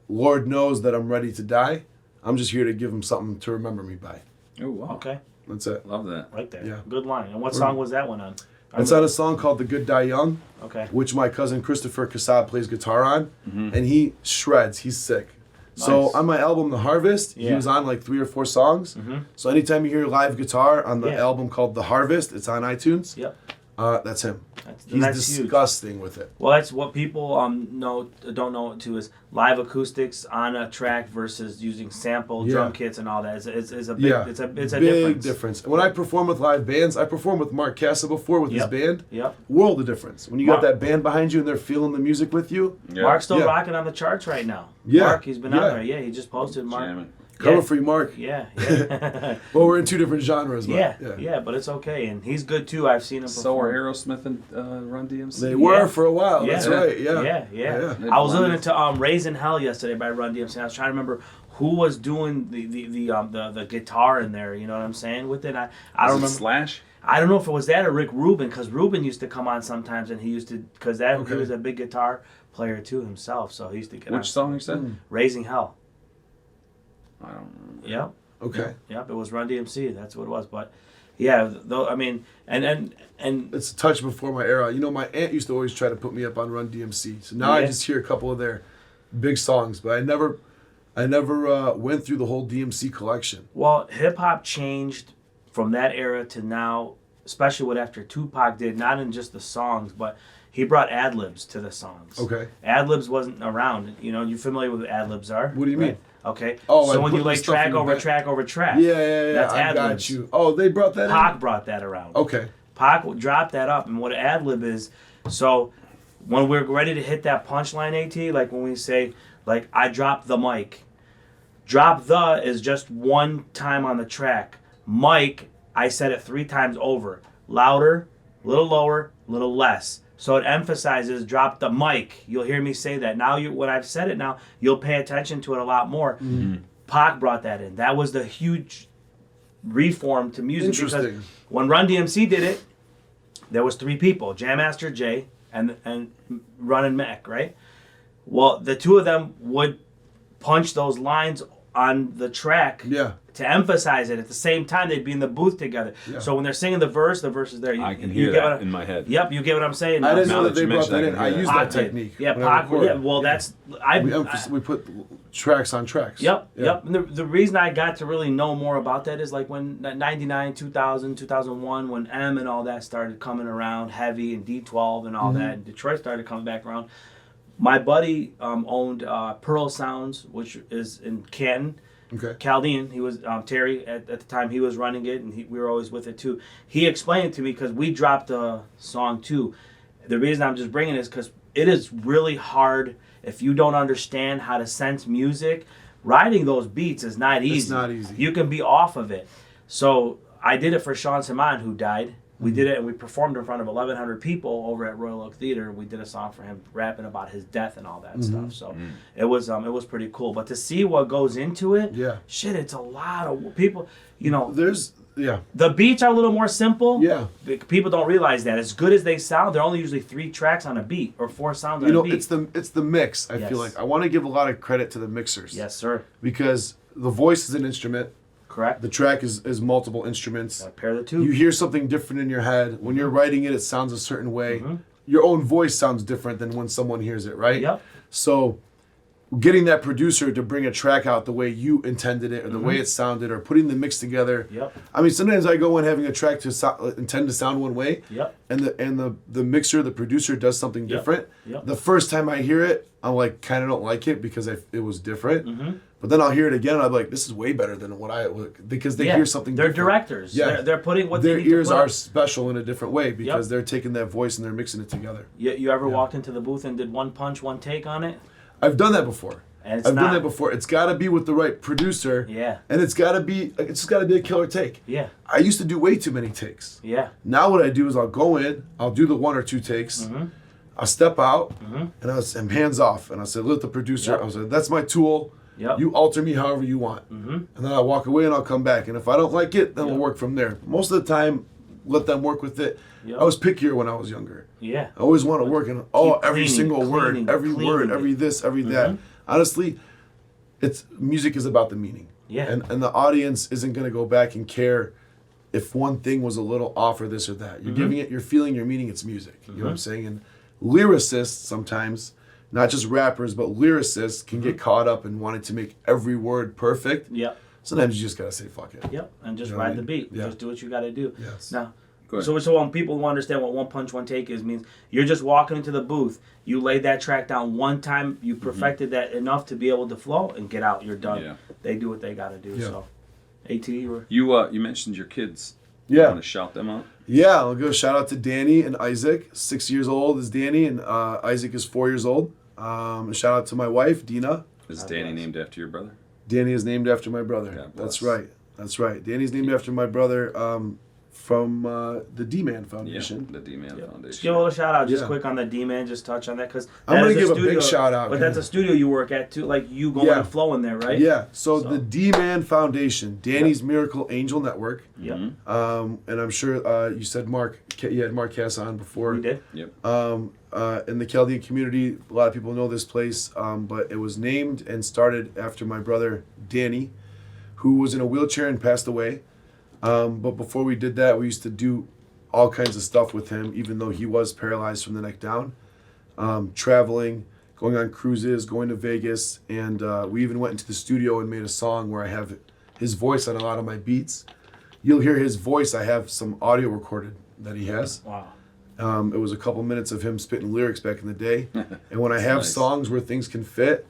"Lord knows that I'm ready to die. I'm just here to give him something to remember me by." Oh wow. Okay. That's it. Love that. Right there. Yeah. Good line. And what song was that one on? It's on a song called "The Good Die Young," Okay. which my cousin Christopher Kassab plays guitar on, and he shreds. He's sick. So Nice. on my album "The Harvest," he Yeah. was on like 3 or 4 songs. So anytime you hear live guitar on the Yeah. album called "The Harvest," it's on iTunes. Yep. That's him. That's He's huge. disgusting with it. Well, that's what people don't know too is live acoustics on a track versus using sample drum kits and all that. It's a big it's a big difference. And when I perform with live bands, I performed with Mark Kassab before with his Yep. band. Yep. World of difference. When you Mark- got that band behind you and they're feeling the music with you. Yeah. Mark's still Yeah. rocking on the charts right now. Yeah. Mark, he's been Yeah. on there. Yeah, he just posted Mark. Jamming. Coming for you, Mark. Yeah, yeah. Well, we're in 2 different genres, but yeah, but it's okay, and he's good too. I've seen him perform. So are Aerosmith and Run DMC. They were Yeah. for a while. That's Yeah. right. Yeah. Yeah. Yeah. They I was blended. listening to "Raising Hell" yesterday by Run DMC. I was trying to remember who was doing the guitar in there. You know what I'm saying? With it, I don't Is it remember. Slash. I don't know if it was that or Rick Rubin, because Rubin used to come on sometimes, and he used to he Okay. was a big guitar player too himself. So he used to get on. Which song you said? "Raising Hell." I don't remember. Yep. Okay. Yep. It was Run DMC. That's what it was. But yeah, though I mean, and It's a touch before my era. You know, my aunt used to always try to put me up on Run DMC. So now I Yeah. just hear a couple of their big songs, but I never went through the whole DMC collection. Well, hip hop changed from that era to now, especially what after Tupac did, not in just the songs, but he brought ad libs to the songs. Okay. Ad libs wasn't around. You know, you familiar with what ad libs are? What do you mean? Okay. Oh, so like when you putting like stuff track in the over back. track over track. Yeah. That's I ad got libs. you. Oh, they brought that Pac in? brought that around. Okay. Pac dropped that up, and what an ad lib is, so when we're ready to hit that punchline, AT, like when we say, like, I dropped the mic. Drop the is just one time on the track. Mic, I said it 3 times over. Louder, a little lower, a little less. So it emphasizes drop the mic. You'll hear me say that. Now, when I've said it now, you'll pay attention to it a lot more. Mm-hmm. Pac brought that in. That was the huge reform to music. Interesting. Because when Run DMC did it, there was 3 people, Jam Master Jay and Run and Mac, right? Well, the 2 of them would punch those lines on the track to emphasize it. At the same time, they'd be in the booth together. Yeah. So when they're singing the verse is there. I can hear get that what in my head. Yep, you get what I'm saying. I didn't Now know that that they you brought mention that it, in. I I can use hear that Pac did. technique. Yeah, when I Pac. record. Yeah, well, that's We put tracks on tracks. Yep, Yeah. yep. And the reason I got to really know more about that is like when 99, 2000, 2001, when M and all that started coming around, Heavy and D12 and all that, and Detroit started coming back around. My buddy owned Pearl Sounds, which is in Canton. Okay. Chaldean, he was Terry at the time. He was running it, and we were always with it too. He explained it to me because we dropped a song too. The reason I'm just bringing it is because it is really hard if you don't understand how to sense music. Writing those beats is not easy. It's not easy. You can be off of it. So I did it for Sean Simon, who died. We did it, and we performed in front of 1,100 people over at Royal Oak Theater. We did a song for him, rapping about his death and all that stuff. So it was pretty cool. But to see what goes into it, shit, it's a lot of people. You know, the beats are a little more simple. Yeah. People don't realize that. As good as they sound, they're only usually 3 tracks on a beat or 4 sounds on a beat. It's the mix. I Yes. feel like I want to give a lot of credit to the mixers. Yes, sir. Because the voice is an instrument. Correct. The track is multiple instruments. Gotta pair the 2. You hear something different in your head. When you're writing it, it sounds a certain way. Your own voice sounds different than when someone hears it, right? Yep. So getting that producer to bring a track out the way you intended it or the way it sounded or putting the mix together. Yep. I mean, sometimes I go in having a track to intend to sound one way. Yep. And the mixer, the producer does something different. Yep. The first time I hear it, I'm like, kind of don't like it because it was different. But then I'll hear it again and I'm like, this is way better than what because they hear something They're different. directors. Yeah. They're putting what Their they need ears to put are up. special in a different way because they're taking that voice and they're mixing it together. You ever walked into the booth and did one punch, one take on it? I've done that before. And I've done that before. It's got to be with the right producer. Yeah. And it's just got to be a killer take. Yeah. I used to do way too many takes. Yeah. Now what I do is I'll go in, I'll do the 1 or 2 takes, I'll step out, and I'm hands off, and I'll say, let the producer, I'll say, that's my tool. Yep. You alter me however you want. And then I'll walk away and I'll come back. And if I don't like it, then we'll work from there. Most of the time, let them work with it. Yep. I was pickier when I was younger. Yeah. I always want to work in every single cleaning, word, every word, cleaning every it. this, every that. Honestly, music is about the meaning. Yeah. And the audience isn't going to go back and care if one thing was a little off or this or that. You're giving it, you're feeling, you're meaning, it's music. You know what I'm saying? And lyricists sometimes, not just rappers, but lyricists can get caught up in wanting to make every word perfect. Yep. Sometimes you just got to say, fuck it. Yep. And just You know what I ride the mean? beat. Yeah. Just do what you got to do. Yes. Now, Go ahead. so when people who understand what one punch, one take is, means you're just walking into the booth. You laid that track down one time. You perfected that enough to be able to flow and get out. You're done. Yeah. They do what they got to do. Yeah. So, AT, you You mentioned your kids. Yeah. You want to shout them out? Yeah, I'll go shout out to Danny and Isaac. 6 years old is Danny, and Isaac is 4 years old. Shout out to my wife, Dina. Is God Danny bless. named after your brother? Danny is named after my brother. God That's bless. right. That's right. Danny's named after my brother from the Dman Foundation. Yeah, the Dman Just Foundation. give a little shout out, just Yeah. quick on the D-Man, just touch on that, because I'm gonna give a big shout out, But man. that's a studio you work at too, like you going Yeah. and flowing there, right? Yeah. So the D-Man Foundation, Danny's Miracle Angel Network. Yep. And I'm sure you said you had Mark Cass on before. We did. Yep. In the Chaldean community, a lot of people know this place, but it was named and started after my brother Danny, who was in a wheelchair and passed away. But before we did that, we used to do all kinds of stuff with him, even though he was paralyzed from the neck down. Traveling, going on cruises, going to Vegas, and we even went into the studio and made a song where I have his voice on a lot of my beats. You'll hear his voice. I have some audio recorded that he has. Wow. It was a couple minutes of him spitting lyrics back in the day. And when I have nice. songs where things can fit,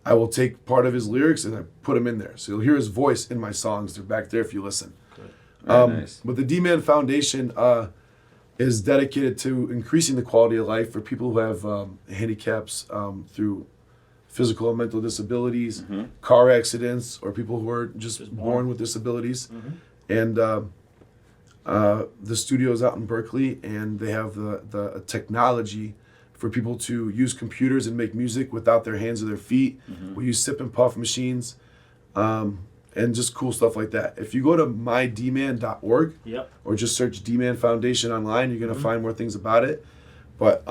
I will take part of his lyrics and I put them in there. So you'll hear his voice in my songs. They're back there if you listen. Very nice. But the Dman Foundation is dedicated to increasing the quality of life for people who have handicaps through physical and mental disabilities, car accidents, or people who are just born with disabilities. And the studio is out in Berkeley, and they have the technology for people to use computers and make music without their hands or their feet. We use sip and puff machines, and just cool stuff like that. If you go to mydman.org, or just search Dman Foundation online, you're gonna find more things about it. But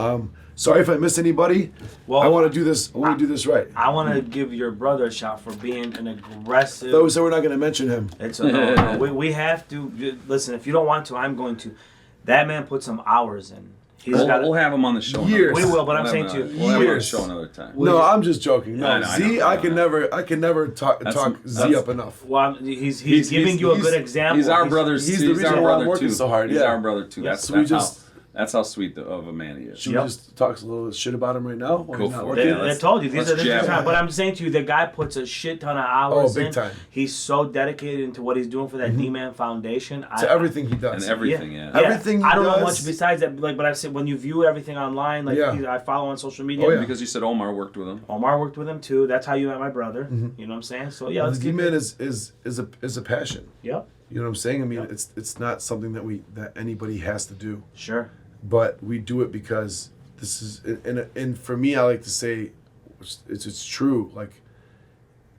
sorry if I miss anybody. Well, I want to do this. I want to do this right. I want to give your brother a shout for being an aggressive. Though, so we're not going to mention him. It's no. We have to listen. If you don't want to, I'm going to. That man put some hours in. We'll have him on the show. Years. We will, but I'm saying to we'll have him on the years. show another time. No, I'm just joking. No, I Z, know. I can never talk Z up enough. Well, he's giving you a good example. He's our brother. He's the reason why I'm working so hard. He's Yeah. our brother too. Yeah. That's how sweet of a man he is. Should we just talk a little shit about him right now? Or Go not? for Okay. it. I told you these are the jab time. it. But I'm saying to you, the guy puts a shit ton of hours big in. time. He's so dedicated into what he's doing for that D-Man Foundation. To everything he does. And everything, yeah. Everything he I don't know does- much besides that. Like, but I said when you view everything online, like Yeah. I follow on social media. Oh, yeah. Because you said Omar worked with him. Omar worked with him too. That's how you met my brother. You know what I'm saying? So yeah, let's The keep D-Man it. is a passion. Yep. You know what I'm saying? I mean, Yep. it's not something that anybody has to do. Sure. But we do it because this is, and for me, I like to say, it's true. Like,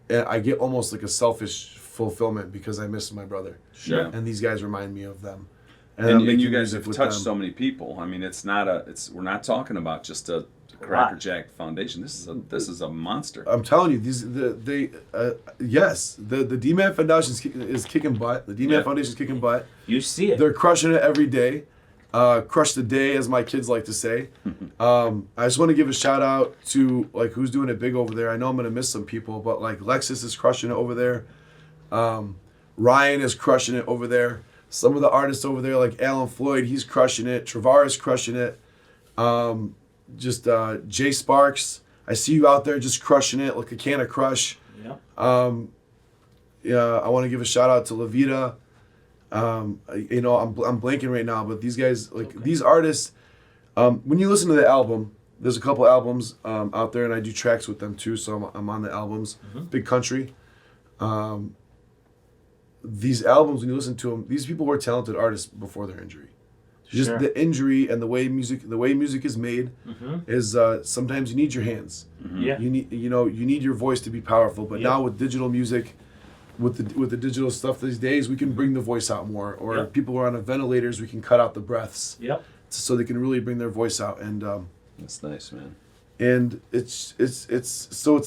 and I get almost like a selfish fulfillment because I miss my brother. Sure. And these guys remind me of them. And I'm you making guys music have with touched them. so many people. I mean, we're not talking about just a Cracker Jack Foundation. This is a monster. I'm telling you, yes, the D-Man Foundation is kicking butt. The D-Man Foundation is kicking butt. You see it. They're crushing it every day. Crush the day, as my kids like to say. I just want to give a shout out to like who's doing it big over there. I know I'm gonna miss some people, but like Lexus is crushing it over there. Ryan is crushing it over there. Some of the artists over there, like Alan Floyd, he's crushing it. Travar is crushing it. Jay Sparks, I see you out there just crushing it like a can of crush. Yeah. I want to give a shout out to Levita. I'm blanking right now, but these guys, these artists, when you listen to the album, there's a couple albums out there, and I do tracks with them too, so I'm on the albums. Big Country. These albums, when you listen to them, these people were talented artists before their injury. Just Sure. the injury and the way music is made is sometimes you need your hands. Yeah. You need your voice to be powerful. But now with digital music, with the digital stuff these days, we can bring the voice out more. Or people who are on ventilators, we can cut out the breaths. Yep. So they can really bring their voice out. And That's nice, man. and it's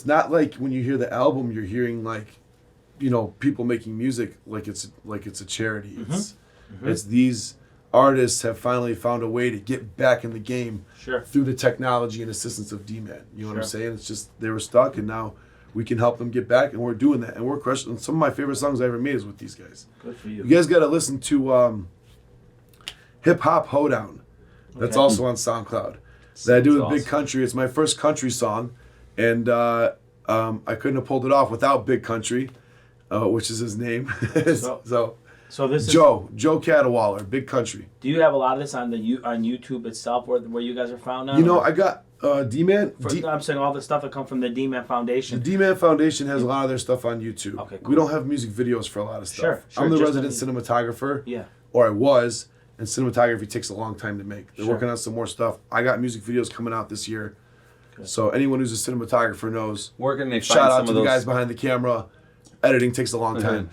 not like when you hear the album, you're hearing like, people making music like it's a charity. It's these artists have finally found a way to get back in the game through the technology and assistance of D-Man. You know what I'm saying? It's just they were stuck, and now we can help them get back, and we're doing that, and we're crushing. And some of my favorite songs I ever made is with these guys. Good for you. You guys got to listen to Hip Hop Hoedown. That's also on SoundCloud. That I do with awesome. Big Country. It's my first country song, and I couldn't have pulled it off without Big Country, which is his name. So this Joe Cadwallader, Big Country. Do you have a lot of this on on YouTube itself, where you guys are found now? I got D-Man. I'm saying all the stuff that come from the D-Man The Foundation. D-Man Foundation has a lot of their stuff on YouTube. Okay, cool. We don't have music videos for a lot of stuff. Sure, I'm the just resident cinematographer. Yeah. Or I was, and cinematography takes a long time to make. They're Sure. working on some more stuff. I got music videos coming out this year. So anyone who's a cinematographer knows. Where can they find Shout out some to of the those? guys behind the camera. Editing takes a long time.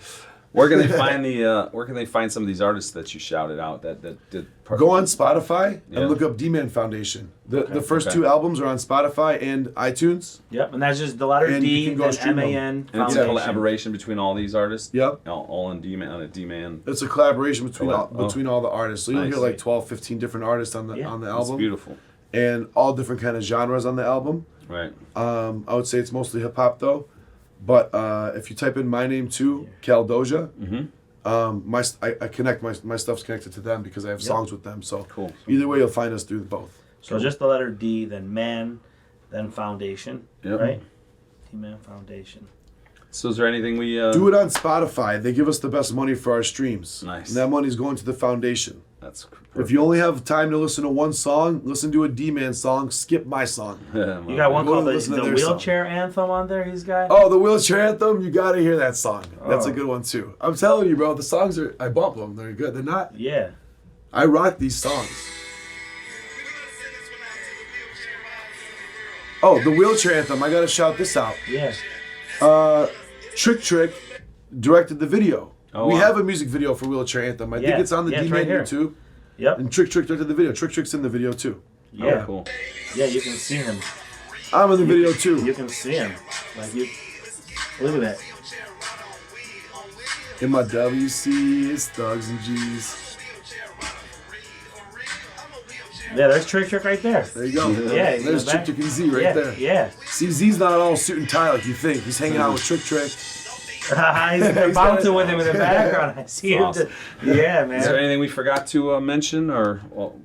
Where can they find Where can they find some of these artists that you shouted out that did? Go on Spotify Yeah. and look up D-Man Foundation. The first Okay. two albums are on Spotify and iTunes. Yep, and that's just the letter And you D, can go then stream them. MAN And it's a Foundation. collaboration between all these artists. Yep. All on D-Man on a D-Man. It's a collaboration between Collab. all the artists. So you'll Nice. hear like 12, 15 different artists on the Yeah. on the It's album. beautiful. and all different kind of genres on the album. Right. I would say it's mostly hip hop though, but if you type in my name too, CalDoJa, I connect my stuff's connected to them because I have songs with them. So Cool. Either way, you'll find us through both. So just the letter D, then man, then foundation, Yep. right? Dman Foundation. So is there anything we Do it on Spotify. They give us the best money for our streams. Nice. And that money's going to the foundation. That's perfect. If you only have time to listen to one song, listen to a Dman song. Skip my song. You got one Go called listen to the their Wheelchair Anthem on there, he's got? Oh, the Wheelchair Anthem. You gotta hear that song. That's a Oh. good one too. I'm telling you, bro. The songs are. I bump them. They're good. They're not. Yeah. I rock these songs. Oh, the Wheelchair Anthem. I gotta shout this out. Yeah. Trick directed the video. Oh, we wow. have a music video for Wheelchair Anthem. I think it's on the Yeah, it's Dman right here. YouTube. Yep. And Trick directed the video. Trick's in the video too. Yeah. Oh, cool. Yeah, you can see him. I'm in the video too. You can see him. Like you. Look at that. In my WC, it's thugs and G's. Yeah, there's Trick right there. There you go. Yeah, he's in There's the back. Trick and Z right yeah, there. Yeah. See, Z's not all suit and tie like you think. He's hanging out with Trick. He's bouncing with him in the background. I see him. Awesome. Yeah, Is there man. anything we forgot to mention or? Well,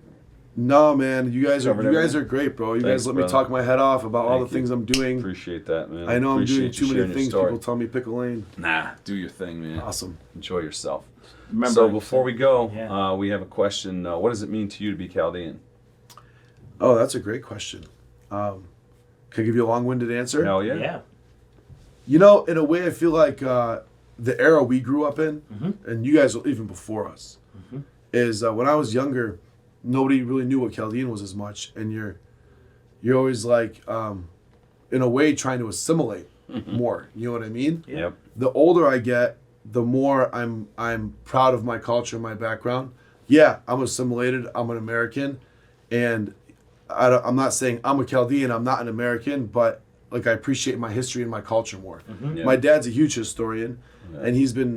No, man, you guys Covered are great, bro. You Thanks, guys let me brother. talk my head off about all Thank the things I'm doing. appreciate that, man. I know I'm doing Appreciate too you many sharing your things. story. People tell me pick a lane. Nah, do your thing, man. Awesome. Enjoy yourself. Remember, So before we go, Yeah. we have a question. What does it mean to you to be Chaldean? Oh, that's a great question. Can I give you a long-winded answer? Hell yeah. Yeah. You know, in a way, I feel like the era we grew up in, and you guys even before us, is when I was younger, nobody really knew what Chaldean was as much, and you're always like, in a way, trying to assimilate more. You know what I mean? Yep. The older I get, the more I'm proud of my culture, my background. Yeah, I'm assimilated. I'm an American, and I'm not saying I'm a Chaldean. I'm not an American, but like I appreciate my history and my culture more. Yeah. My dad's a huge historian, and he's been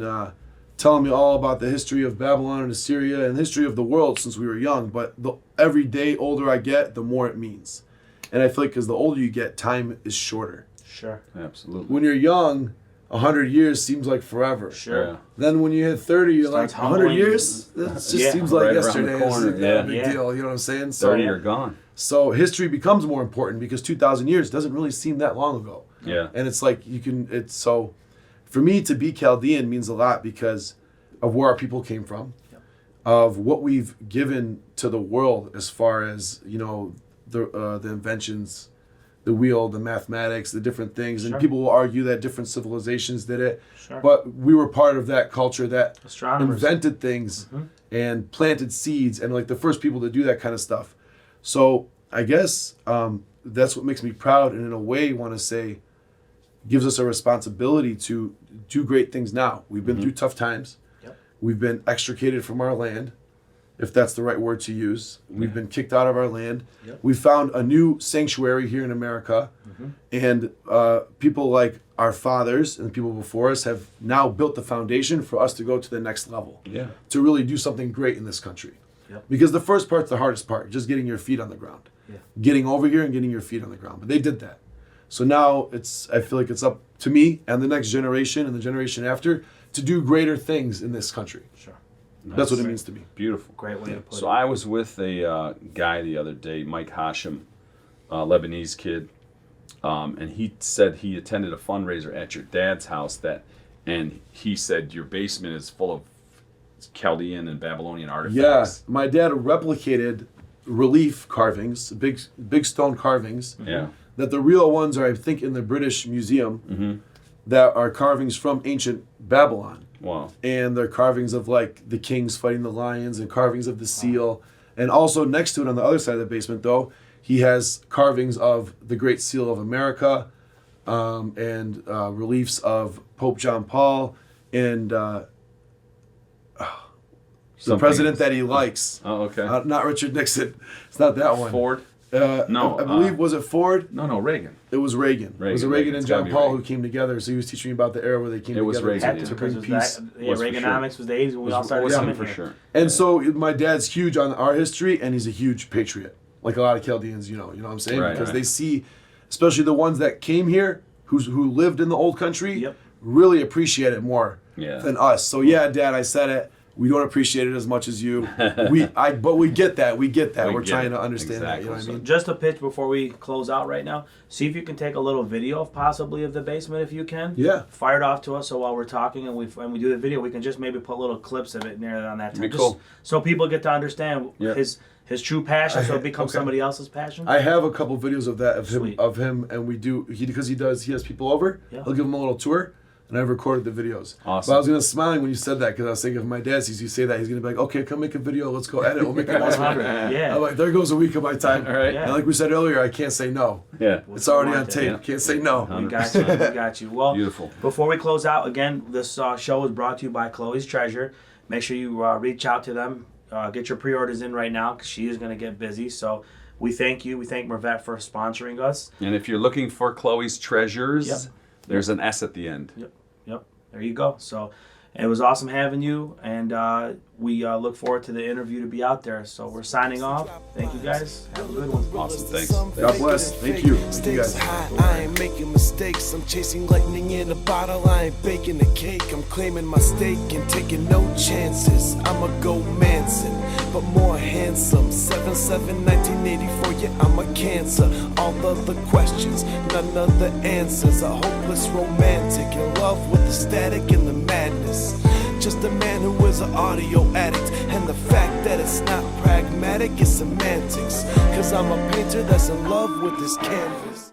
telling me all about the history of Babylon and Assyria and the history of the world since we were young. But every day older I get, the more it means. And I feel like because the older you get, time is shorter. Sure. Absolutely. When you're young, 100 years seems like forever. Sure. Yeah. Then when you hit 30, you're Starts like, 100 humbling. years? That just Yeah. seems like Right around the yesterday. corner, It's not yeah. a big Yeah. deal, you know what I'm saying? 30 are gone. So history becomes more important because 2,000 years doesn't really seem that long ago. Yeah. And it's like so for me to be Chaldean means a lot because of where our people came from, of what we've given to the world as far as, you know, the inventions, the wheel, the mathematics, the different things. And Sure. people will argue that different civilizations did it. Sure. But we were part of that culture that Astronomers. invented things and planted seeds and like the first people to do that kind of stuff. So I guess that's what makes me proud, and in a way want to say gives us a responsibility to do great things now. We've been through tough times. Yep. We've been extricated from our land, if that's the right word to use. We've been kicked out of our land. Yep. We found a new sanctuary here in America, and people like our fathers and people before us have now built the foundation for us to go to the next level, Yeah. to really do something great in this country. Yep. Because the first part's the hardest part, just getting your feet on the ground. Yeah. Getting over here and getting your feet on the ground. But they did that. So now I feel like it's up to me and the next generation and the generation after to do greater things in this country. Sure. That's what it means to me. Beautiful. Great way to put So it. I was with a guy the other day, Mike Hashem, Lebanese kid, and he said he attended a fundraiser at your dad's house and he said your basement is full of Chaldean and Babylonian Yeah, artifacts. my dad replicated relief carvings, big stone carvings. Yeah. That the real ones are, I think, in the British Museum. That are carvings from ancient Babylon. Wow. And they're carvings of like the kings fighting the lions and carvings of the seal. And also next to it on the other side of the basement, though, he has carvings of the Great Seal of America and reliefs of Pope John Paul and the Something- president that he likes. Oh, okay. Not Richard Nixon. It's not that one. Ford? No, I believe was it Ford? No, Reagan. It was Reagan. It was Reagan, Reagan and it's gotta John be Paul Reagan. who came together. So he was teaching me about the era where they came It was together Reagan, Had yeah. to, to because bring it was peace. that, yeah, Was for Reaganomics was the age when we all started Wasn't coming for here. sure. And so my dad's huge on our history, and he's a huge patriot. like a lot of Chaldeans, you know what I'm saying? Right, Because right. they see, especially the ones that came here, who lived in the old country, Yep. really appreciate it more Yeah. than us. So yeah, Dad, I said it. We don't appreciate it as much as you. But we get that. We get that. We We're get trying it. to understand that. You know what I Exactly. mean? Just a pitch before we close out right now. See if you can take a little video of possibly of the basement if you can. Yeah. Fire it off to us so while we're talking and we do the video, we can just maybe put little clips of it in there on that time. Be Just cool. so people get to understand Yeah. his true passion, so it becomes Okay. somebody else's passion. I have a couple videos of that Sweet. of him, and because he has people over. Yeah. I'll give him a little tour, and I've recorded the videos. Awesome. But I was gonna smiling when you said that because I was thinking if my dad sees you say that, he's gonna be like, okay, come make a video, let's go edit, we'll make it last 100. Yeah. I'm like, there goes a week of my time. All right. Yeah. And like we said earlier, I can't say no. Yeah. It's already on wanted. tape. Yeah. Can't say no. We got you. We got you. Well, Beautiful. Before we close out, again, this show is brought to you by Chloe's Treasure. Make sure you reach out to them. Get your pre-orders in right now because she is going to get busy. So we thank you. We thank Mervet for sponsoring us. And if you're looking for Chloe's Treasures, Yep. there's an S at the end. Yep. There you go. So it was awesome having you, and we look forward to the interview to be out there. So we're signing off. Thank you guys. Have a good one. Awesome. Thanks. God bless. Thank you. Thank you guys. Stakes high, I ain't making mistakes. I'm chasing lightning in a bottle. I ain't baking a cake. I'm claiming my stake and taking no chances. I'ma go Manson, but more handsome. 7/7/1984. Yeah, I'm a cancer. All of the questions, none of the answers. A hopeless romantic in love with the static and the madness. Just a man who is an audio addict. And the fact that it's not pragmatic is semantics. Cause I'm a painter that's in love with his canvas.